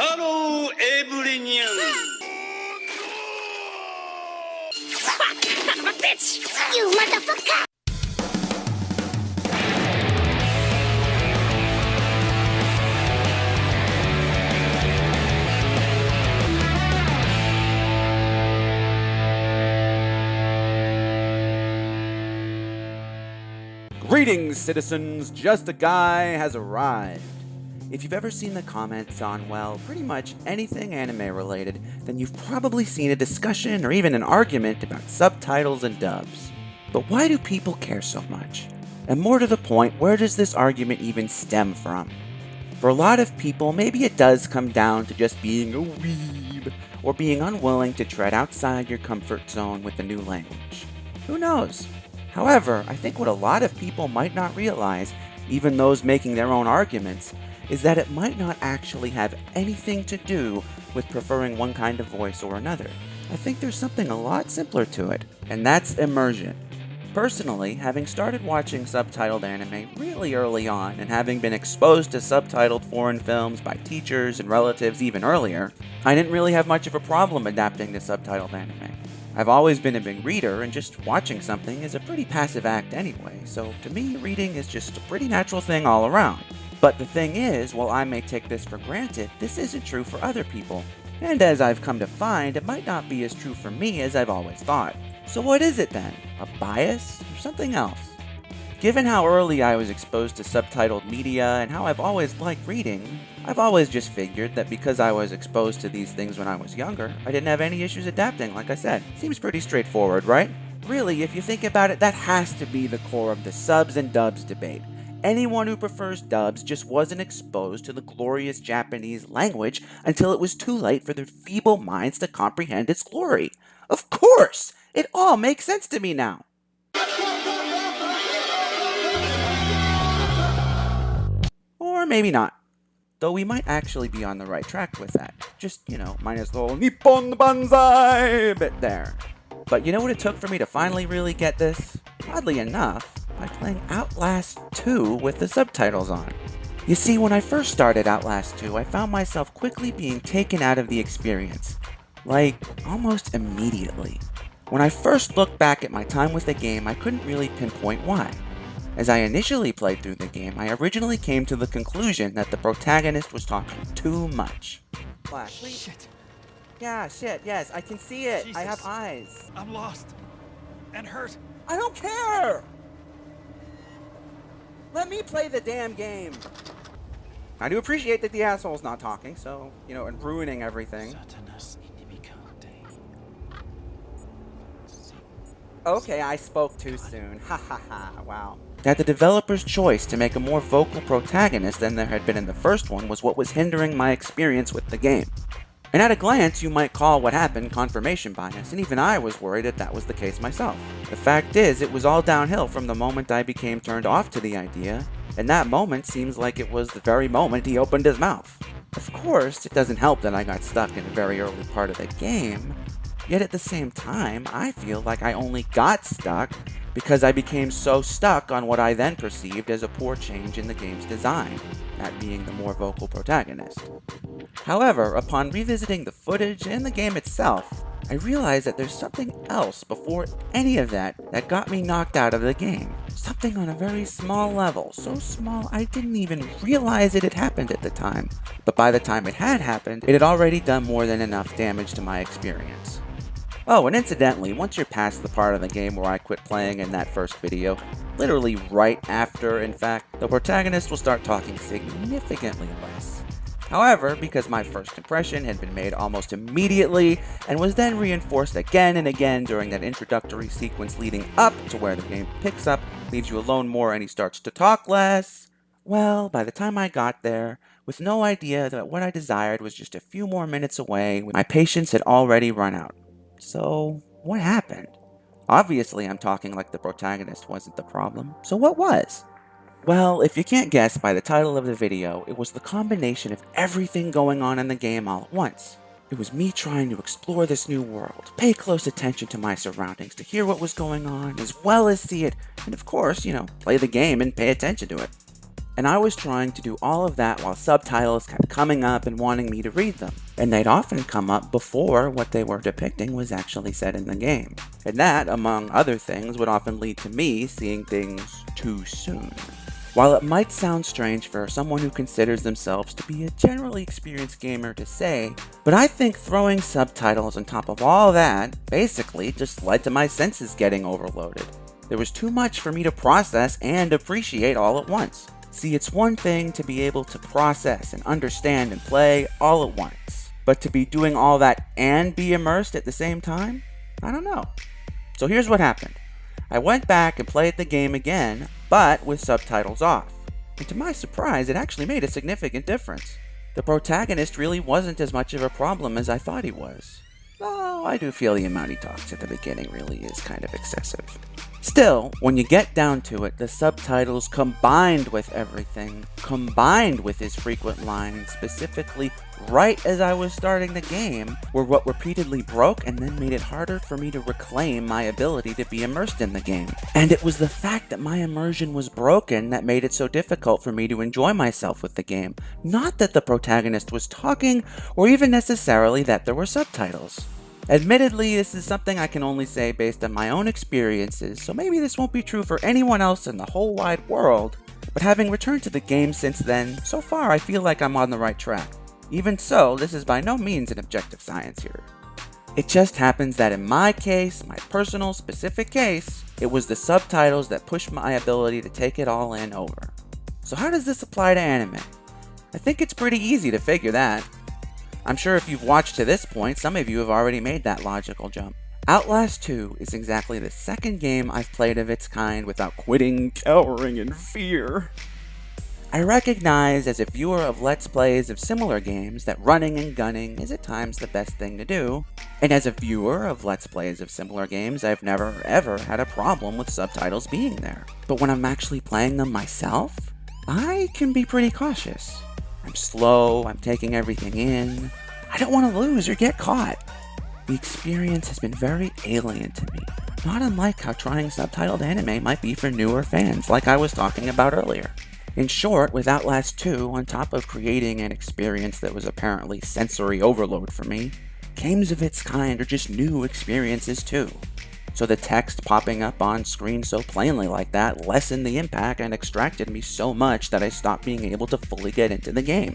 Hello, everyone. Son of a bitch! You motherfucker! Greetings, citizens! Just a Guy has arrived. If you've ever seen the comments on, well, pretty much anything anime related, then you've probably seen a discussion or even an argument about subtitles and dubs. But why do people care so much? And more to the point, where does this argument even stem from? For a lot of people, maybe it does come down to just being a weeb, or being unwilling to tread outside your comfort zone with a new language. Who knows? However, I think what a lot of people might not realize, even those making their own arguments, is that it might not actually have anything to do with preferring one kind of voice or another. I think there's something a lot simpler to it, and that's immersion. Personally, having started watching subtitled anime really early on, and having been exposed to subtitled foreign films by teachers and relatives even earlier, I didn't really have much of a problem adapting to subtitled anime. I've always been a big reader, and just watching something is a pretty passive act anyway, so to me, reading is just a pretty natural thing all around. But the thing is, while I may take this for granted, this isn't true for other people. And as I've come to find, it might not be as true for me as I've always thought. So what is it then? A bias? Or something else? Given how early I was exposed to subtitled media and how I've always liked reading, I've always just figured that because I was exposed to these things when I was younger, I didn't have any issues adapting, like I said. Seems pretty straightforward, right? Really, if you think about it, that has to be the core of the subs and dubs debate. Anyone who prefers dubs just wasn't exposed to the glorious Japanese language until it was too late for their feeble minds to comprehend its glory. Of course! It all makes sense to me now. Or maybe not. Though we might actually be on the right track with that. Just, minus the whole Nippon Banzai bit there. But you know what it took for me to finally really get this? Oddly enough, by playing Outlast 2 with the subtitles on. You see, when I first started Outlast 2, I found myself quickly being taken out of the experience. Like, almost immediately. When I first looked back at my time with the game, I couldn't really pinpoint why. As I initially played through the game, I originally came to the conclusion that the protagonist was talking too much. Flash, please. Shit. Yeah, shit, yes, I can see it. Jesus. I have eyes. I'm lost. And hurt. I don't care! Let me play the damn game. I do appreciate that the asshole's not talking, so, and ruining everything. Okay, I spoke too soon. Ha ha ha, wow. That the developer's choice to make a more vocal protagonist than there had been in the first one was what was hindering my experience with the game. And at a glance, you might call what happened confirmation bias, and even I was worried that was the case myself. The fact is, it was all downhill from the moment I became turned off to the idea, and that moment seems like it was the very moment he opened his mouth. Of course, it doesn't help that I got stuck in a very early part of the game, yet at the same time, I feel like I only got stuck because I became so stuck on what I then perceived as a poor change in the game's design, that being the more vocal protagonist. However, upon revisiting the footage and the game itself, I realized that there's something else before any of that got me knocked out of the game. Something on a very small level, so small I didn't even realize it had happened at the time. But by the time it had happened, it had already done more than enough damage to my experience. Oh, and incidentally, once you're past the part of the game where I quit playing in that first video, literally right after, in fact, the protagonist will start talking significantly less. However, because my first impression had been made almost immediately, and was then reinforced again and again during that introductory sequence leading up to where the game picks up, leaves you alone more, and he starts to talk less, well, by the time I got there, with no idea that what I desired was just a few more minutes away, my patience had already run out. So, what happened? Obviously, I'm talking like the protagonist wasn't the problem, so what was? Well, if you can't guess by the title of the video, it was the combination of everything going on in the game all at once. It was me trying to explore this new world, pay close attention to my surroundings to hear what was going on, as well as see it, and of course, play the game and pay attention to it. And I was trying to do all of that while subtitles kept coming up and wanting me to read them. And they'd often come up before what they were depicting was actually said in the game. And that, among other things, would often lead to me seeing things too soon. While it might sound strange for someone who considers themselves to be a generally experienced gamer to say, but I think throwing subtitles on top of all that basically just led to my senses getting overloaded. There was too much for me to process and appreciate all at once. See, it's one thing to be able to process and understand and play all at once, but to be doing all that and be immersed at the same time? I don't know. So here's what happened. I went back and played the game again, but with subtitles off. And to my surprise, it actually made a significant difference. The protagonist really wasn't as much of a problem as I thought he was. Though I do feel the amount he talks at the beginning really is kind of excessive. Still, when you get down to it, the subtitles combined with everything, combined with his frequent lines, specifically right as I was starting the game, were what repeatedly broke and then made it harder for me to reclaim my ability to be immersed in the game. And it was the fact that my immersion was broken that made it so difficult for me to enjoy myself with the game. Not that the protagonist was talking, or even necessarily that there were subtitles. Admittedly, this is something I can only say based on my own experiences, so maybe this won't be true for anyone else in the whole wide world, but having returned to the game since then, so far I feel like I'm on the right track. Even so, this is by no means an objective science here. It just happens that in my case, my personal specific case, it was the subtitles that pushed my ability to take it all in over. So how does this apply to anime? I think it's pretty easy to figure that. I'm sure if you've watched to this point, some of you have already made that logical jump. Outlast 2 is exactly the second game I've played of its kind without quitting, cowering in fear. I recognize as a viewer of Let's Plays of similar games that running and gunning is at times the best thing to do, and as a viewer of Let's Plays of similar games, I've never ever had a problem with subtitles being there. But when I'm actually playing them myself, I can be pretty cautious. I'm slow, I'm taking everything in. I don't want to lose or get caught. The experience has been very alien to me, not unlike how trying subtitled anime might be for newer fans, like I was talking about earlier. In short, with Outlast 2, on top of creating an experience that was apparently sensory overload for me, games of its kind are just new experiences too. So the text popping up on screen so plainly like that lessened the impact and extracted me so much that I stopped being able to fully get into the game.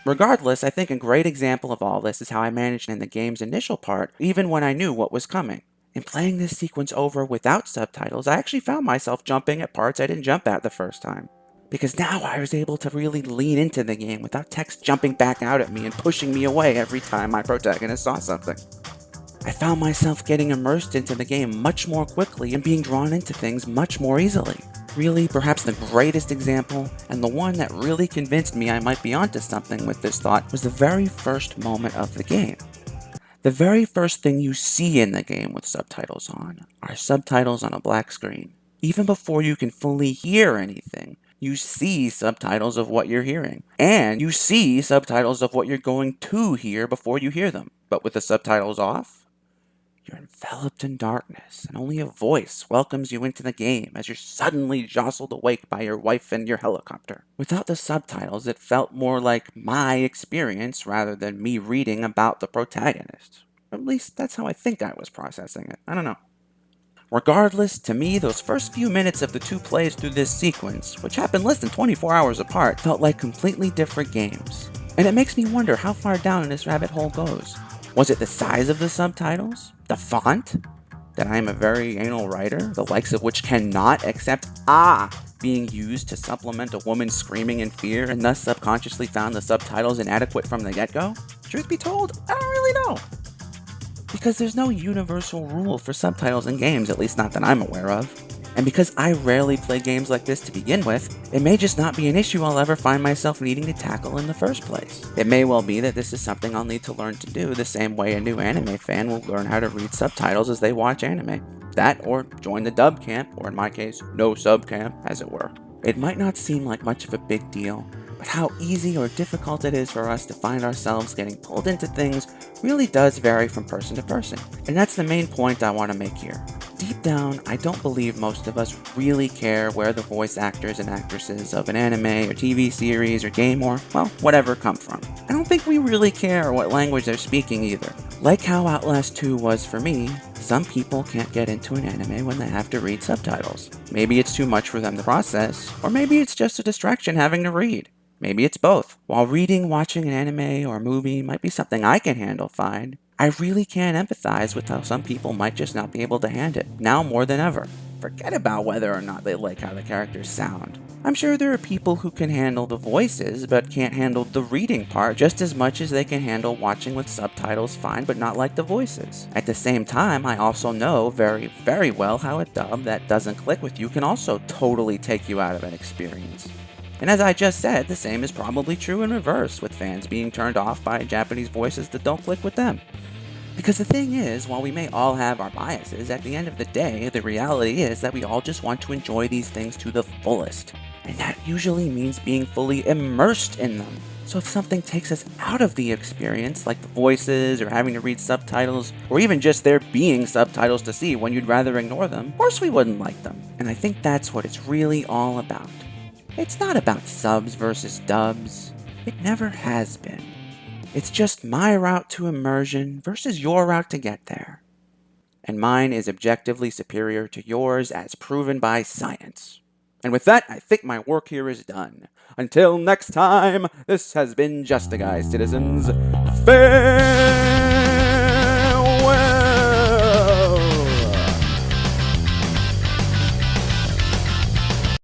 Regardless, I think a great example of all this is how I managed in the game's initial part, even when I knew what was coming. In playing this sequence over without subtitles, I actually found myself jumping at parts I didn't jump at the first time. Because now I was able to really lean into the game without text jumping back out at me and pushing me away every time my protagonist saw something. I found myself getting immersed into the game much more quickly and being drawn into things much more easily. Really, perhaps the greatest example, and the one that really convinced me I might be onto something with this thought, was the very first moment of the game. The very first thing you see in the game with subtitles on are subtitles on a black screen. Even before you can fully hear anything, you see subtitles of what you're hearing. And you see subtitles of what you're going to hear before you hear them. But with the subtitles off, you're enveloped in darkness, and only a voice welcomes you into the game as you're suddenly jostled awake by your wife and your helicopter. Without the subtitles, it felt more like my experience rather than me reading about the protagonist. At least that's how I think I was processing it. I don't know. Regardless, to me, those first few minutes of the two plays through this sequence, which happened less than 24 hours apart, felt like completely different games. And it makes me wonder how far down this rabbit hole goes. Was it the size of the subtitles? The font? That I am a very anal writer, the likes of which cannot accept being used to supplement a woman screaming in fear, and thus subconsciously found the subtitles inadequate from the get-go? Truth be told, I don't really know. Because there's no universal rule for subtitles in games, at least not that I'm aware of. And because I rarely play games like this to begin with, it may just not be an issue I'll ever find myself needing to tackle in the first place. It may well be that this is something I'll need to learn to do the same way a new anime fan will learn how to read subtitles as they watch anime. That, or join the dub camp, or in my case, no sub camp, as it were. It might not seem like much of a big deal, but how easy or difficult it is for us to find ourselves getting pulled into things really does vary from person to person. And that's the main point I want to make here. deep down, I don't believe most of us really care where the voice actors and actresses of an anime or TV series or game or, well, whatever come from. I don't think we really care what language they're speaking either. Like how Outlast 2 was for me, some people can't get into an anime when they have to read subtitles. Maybe it's too much for them to process, or maybe it's just a distraction having to read. Maybe it's both. While watching an anime or a movie might be something I can handle fine, I really can empathize with how some people might just not be able to handle it, now more than ever. Forget about whether or not they like how the characters sound. I'm sure there are people who can handle the voices, but can't handle the reading part just as much as they can handle watching with subtitles fine, but not like the voices. At the same time, I also know very, very well how a dub that doesn't click with you can also totally take you out of an experience. And as I just said, the same is probably true in reverse, with fans being turned off by Japanese voices that don't click with them. Because the thing is, while we may all have our biases, at the end of the day, the reality is that we all just want to enjoy these things to the fullest. And that usually means being fully immersed in them. So if something takes us out of the experience, like the voices, or having to read subtitles, or even just there being subtitles to see when you'd rather ignore them, of course we wouldn't like them. And I think that's what it's really all about. It's not about subs versus dubs. It never has been. It's just my route to immersion versus your route to get there. And mine is objectively superior to yours as proven by science. And with that, I think my work here is done. Until next time, this has been Just a Guy, citizens. Farewell!